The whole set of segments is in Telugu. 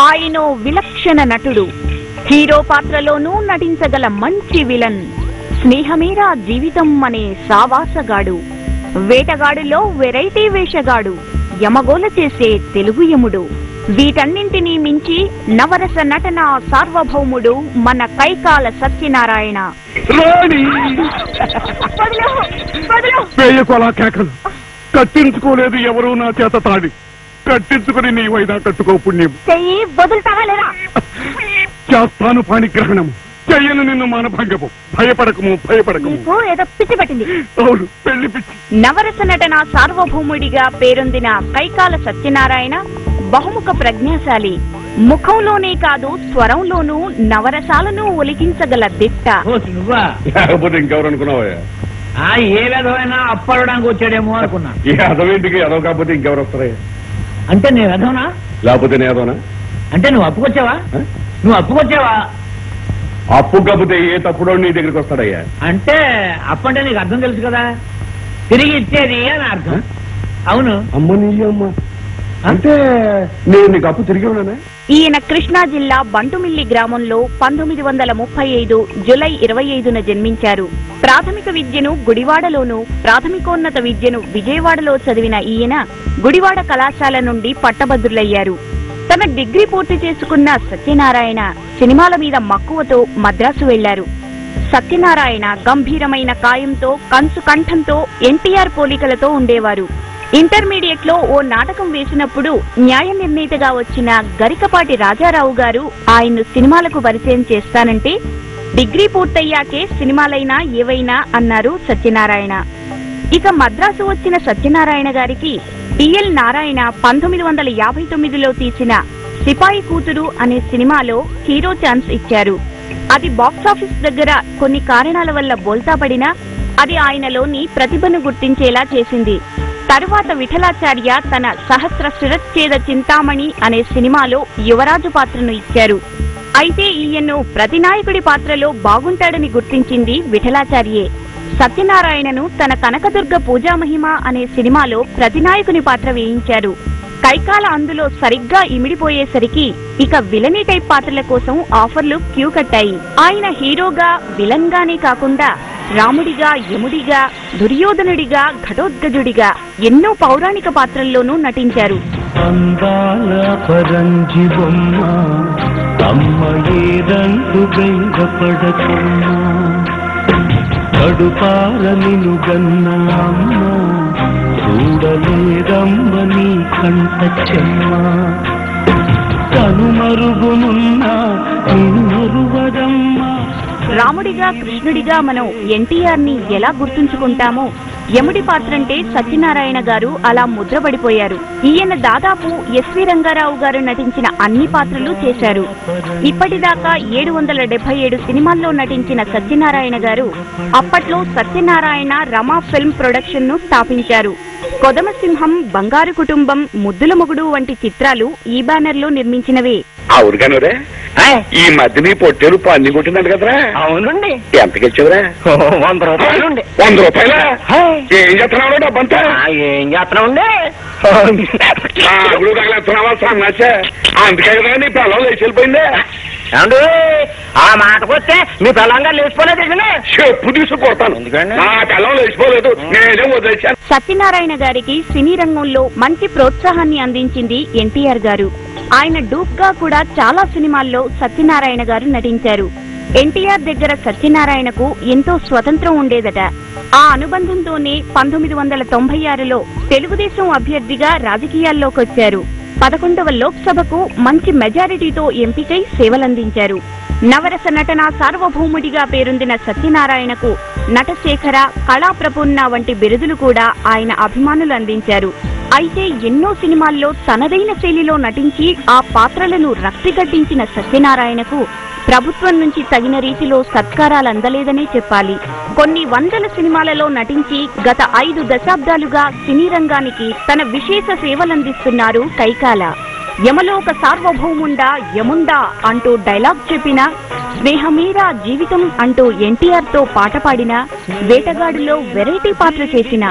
ఆయన విలక్షణ నటుడు. హీరో పాత్రలోనూ నటించగల మంచి విలన్. స్నేహమేరా జీవితం అనే సావాసగాడు. వేటగాడులో వెరైటీ వేషగాడు. యమగోల చేసే తెలుగు యముడు. వీటన్నింటినీ మించి నవరస నటన సార్వభౌముడు మన కైకాల సత్యనారాయణ. కట్టించుకోలేదు ఎవరు నా చేత తాడి. కట్టించుకుని నీ వైదా కట్టుకో పుణ్యం. చేస్తాను పాణిగ్రహణము. చెయ్యను నిన్ను మానభంగము. భయపడకము భయపడకము. ఏదో పిచ్చి పట్టింది. అవును, పెళ్లి పిచ్చి. నవరస నటన సార్వభౌముడిగా పేరొందిన కైకాల సత్యనారాయణ బహుముఖ ప్రజ్ఞాశాలి. ముఖంలోనే కాదు స్వరంలోనూ నవరసాలను ఒలికించగల దిట్ట. ఇంకెవరు అనుకున్నావా? ఏ విధమైనా అప్పడడానికి వచ్చాడేమో అనుకున్నా. ఏ అదవేంటికి అదవ కాకపోతే ఇంకెవరు వస్తారా? అంటే నేను అదవనా? లేకపోతే నేను అదవనా? అంటే నువ్వు అప్పుకొచ్చావా? నువ్వు అప్పుకొచ్చావా? అప్పు కాకపోతే ఏ తప్పుడో నీ దగ్గరికి వస్తాడయ్యా. అంటే అప్పంటే నీకు అర్థం తెలుసు కదా, తిరిగి ఇచ్చేది అని అర్థం. అవును. అమ్మ నీ అమ్మ అంటే నేను నీకు అప్పు తిరిగి ఉన్నానా? ఈయన కృష్ణా జిల్లా బంటుమిల్లి గ్రామంలో 1935 జూలై 25న జన్మించారు. ప్రాథమిక విద్యను గుడివాడలోను, ప్రాథమికోన్నత విద్యను విజయవాడలో చదివిన ఈయన గుడివాడ కళాశాల నుండి పట్టభద్రులయ్యారు. తన డిగ్రీ పూర్తి చేసుకున్న సత్యనారాయణ సినిమాల మీద మక్కువతో మద్రాసు వెళ్లారు. సత్యనారాయణ గంభీరమైన కాయంతో, కంచు కంఠంతో, ఎన్టీఆర్ పోలికలతో ఉండేవారు. ఇంటర్మీడియట్ లో ఓ నాటకం వేసినప్పుడు న్యాయ నిర్ణేతగా వచ్చిన గరికపాటి రాజారావు గారు ఆయన్ను సినిమాలకు పరిచయం చేస్తానంటే డిగ్రీ పూర్తయ్యాకే సినిమాలైనా ఏవైనా అన్నారు సత్యనారాయణ. ఇక మద్రాసు వచ్చిన సత్యనారాయణ గారికి టిఎల్ నారాయణ 1959లో తీసిన సిపాయి కూతురు అనే సినిమాలో హీరో ఛాన్స్ ఇచ్చారు. అది బాక్సాఫీస్ దగ్గర కొన్ని కారణాల వల్ల బోల్తా పడినా అది ఆయనలోని ప్రతిభను గుర్తించేలా చేసింది. తరువాత విఠలాచార్య తన సహస్ర శిరచ్ఛేద చింతామణి అనే సినిమాలో యువరాజు పాత్రను ఇచ్చారు. అయితే ఈయన్ను ప్రతినాయకుడి పాత్రలో బాగుంటాడని గుర్తించింది విఠలాచార్యే. సత్యనారాయణను తన కనకదుర్గ పూజామహిమ అనే సినిమాలో ప్రతినాయకుని పాత్ర వేయించారు. కైకాల అందులో సరిగ్గా ఇమిడిపోయేసరికి ఇక విలనీ టైప్ పాత్రల కోసం ఆఫర్లు క్యూ కట్టాయి. ఆయన హీరోగా, విలన్ గానే కాకుండా రాముడిగా, యముడిగా, దుర్యోధనుడిగా, ఘటోద్గజుడిగా ఎన్నో పౌరాణిక పాత్రల్లోనూ నటించారు. రాముడిగా, కృష్ణుడిగా మనం ఎన్టీఆర్ ని ఎలా గుర్తుంచుకుంటామో యముడి పాత్రంటే సత్యనారాయణ గారు అలా ముద్రపడిపోయారు. ఈయన దాదాపు ఎస్వి రంగారావు గారు నటించిన అన్ని పాత్రలు చేశారు. ఇప్పటిదాకా 777 సినిమాల్లో నటించిన సత్యనారాయణ గారు అప్పట్లో సత్యనారాయణ రమా ఫిల్మ్ ప్రొడక్షన్ ను స్థాపించారు. కొదమసింహం, బంగారు కుటుంబం, ముద్దుల మొగుడు వంటి చిత్రాలు ఈ బ్యానర్ లో నిర్మించినవే. అవునుగానే ఈ మధ్య నీ పొట్టేలు పన్ని కొట్టిందంట కదరా? అవునండి. ఎంతకి ఇచ్చావురా? 100 రూపాయలు. 100 రూపాయలా? ఏం చేస్తున్నావు డబ్బంతా? ఏం చేస్తున్నావుండే? తగలేస్తున్నావా సన్నాసే? అందుకే కదా నీ పిల్లలు లేచి వెళ్ళిపోయిందే. ఏమండి, ఆ మాటకొస్తే మీ పిల్లంగా లేచిపోలేదు. చెప్పు తీసుకొడతాను. నా పిల్లలు లేచిపోలేదు, నేనే వదిలేశాను. సత్యనారాయణ గారికి సినీ రంగంలో మంచి ప్రోత్సాహాన్ని అందించింది ఎన్టీఆర్ గారు. ఆయన డూప్ గా కూడా చాలా సినిమాల్లో సత్యనారాయణ గారు నటించారు. ఎన్టీఆర్ దగ్గర సత్యనారాయణకు ఎంతో స్వతంత్రం ఉండేదట. ఆ అనుబంధంతోనే 1996లో తెలుగుదేశం అభ్యర్థిగా రాజకీయాల్లోకొచ్చారు. 11వ లోక్సభకు మంచి మెజారిటీతో ఎంపికై సేవలందించారు. నవరస నటన సార్వభౌముడిగా పేరొందిన సత్యనారాయణకు నటశేఖర, కళాప్రపూర్ణ వంటి బిరుదులు కూడా ఆయన అభిమానులు అందించారు. అయితే ఎన్నో సినిమాల్లో తనదైన శైలిలో నటించి ఆ పాత్రలను రక్తిగట్టించిన సత్యనారాయణకు ప్రభుత్వం నుంచి తగిన రీతిలో సత్కారాలు అందలేదనే చెప్పాలి. కొన్ని వందల సినిమాలలో నటించి గత 5 దశాబ్దాలుగా సినీ రంగానికి తన విశేష సేవలందిస్తున్నారు కైకాల. యమలోక సార్వభౌముండా యముండా అంటూ డైలాగ్ చెప్పిన, స్నేహమేరా జీవితం అంటూ ఎన్టీఆర్ తో పాట పాడిన, వేటగాడులో వెరైటీ పాత్ర చేసిన,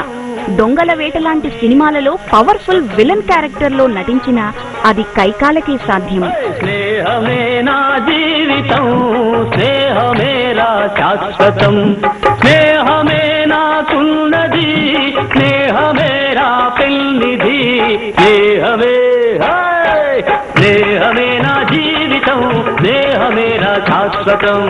దొంగల వేట లాంటి సినిమాలలో పవర్ఫుల్ విలన్ క్యారెక్టర్ లో నటించిన అది కైకాలకే సాధ్యం. స్నేహమే నా జీవితం, స్నేహమేరా శాశ్వతం, స్నేహమే నాకున్నది, స్నేహమేరా పెళ్లిది, స్నేహమే స్నేహమే నా జీవితం, స్నేహమేరా శాశ్వతం.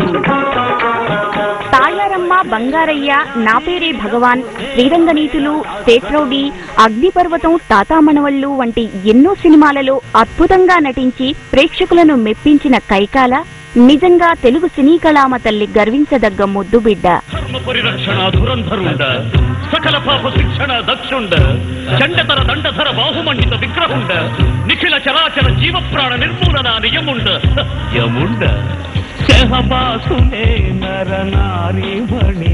తాయారమ్మ, బంగారయ్య, నా పేరే భగవాన్, శ్రీరంగనీతులు, స్టేట్రౌడీ, అగ్నిపర్వతం, తాతామణవళ్ళు వంటి ఎన్నో సినిమాలలో అద్భుతంగా నటించి ప్రేక్షకులను మెప్పించిన కైకాల నిజంగా తెలుగు సినీ కళామ తల్లి గర్వించదగ్గ ముద్దుబిడ్డ. సకల పాప శిక్షణ దక్షుండ, చండతర దండధర బాహుమండిత విగ్రహుండ, నిఖిల చరాచర జీవప్రాణ నిర్మూలన నియముండ యముండ. సహబాసులే నరనారి మణి,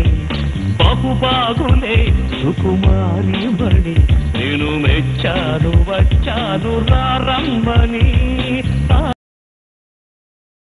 బాహుబాగులే సుకుమారి మణి, నేను మెచ్చాను వచ్చాను రారమ్మని,